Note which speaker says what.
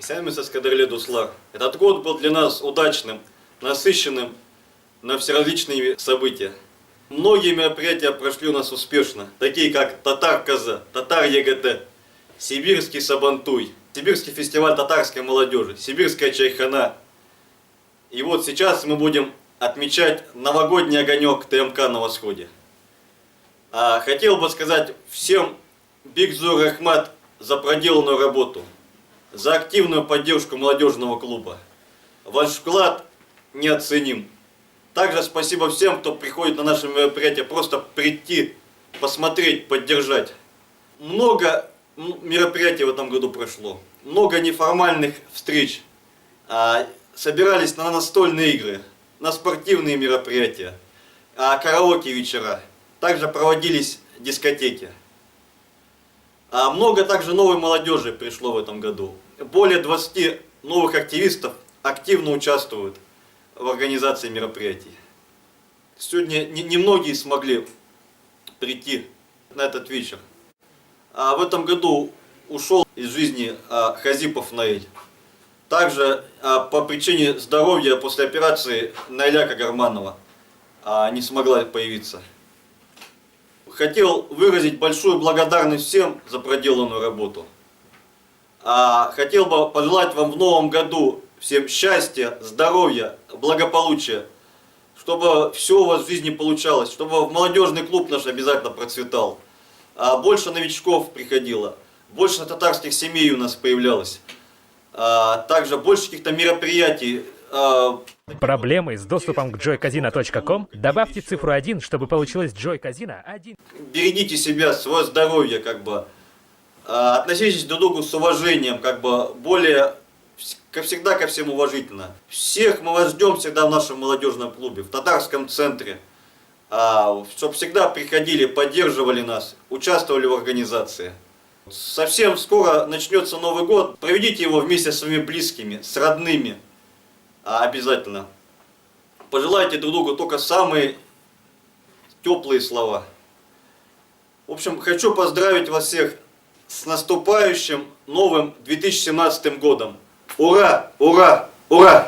Speaker 1: Сами с эскадрильи Дуслар. Этот год был для нас удачным, насыщенным на все различные события. Многие мероприятия прошли у нас успешно, такие как Татар-Каза, Татар-ЕГТ, Сибирский Сабантуй, Сибирский фестиваль татарской молодежи, Сибирская Чайхана. И вот сейчас мы будем отмечать новогодний огонек ТМК на Восходе. Хотел бы сказать всем Бигзур Рахмат за проделанную работу, за активную поддержку молодежного клуба. Ваш вклад неоценим. Также спасибо всем, кто приходит на наши мероприятия, просто прийти, посмотреть, поддержать. Много мероприятий в этом году прошло, много неформальных встреч. Собирались на настольные игры, на спортивные мероприятия, караоке вечера. Также проводились дискотеки. Много также новой молодежи пришло в этом году. Более 20 новых активистов активно участвуют в организации мероприятий. Сегодня немногие смогли прийти на этот вечер. В этом году ушел из жизни Хазипов Наиль. Также по причине здоровья после операции Найля Кагарманова не смогла появиться. Хотел выразить большую благодарность всем за проделанную работу. Хотел бы пожелать вам в новом году всем счастья, здоровья, благополучия, чтобы все у вас в жизни получалось, чтобы молодежный клуб наш обязательно процветал. Больше новичков приходило, больше татарских семей у нас появлялось. Также больше каких-то мероприятий.
Speaker 2: Проблемы с доступом к joycasino.com? Добавьте цифру 1, чтобы получилось Joy Casino 1.
Speaker 1: Берегите себя, свое здоровье, относитесь друг к другу с уважением, более, всегда ко всем уважительно. Всех мы вас ждем всегда в нашем молодежном клубе, в татарском центре, чтобы всегда приходили, поддерживали нас, участвовали в организации. Совсем скоро начнется Новый год, проведите его вместе со своими близкими, с родными. Обязательно. Пожелайте друг другу только самые теплые слова. В общем, хочу поздравить вас всех с наступающим новым 2017 годом. Ура! Ура! Ура!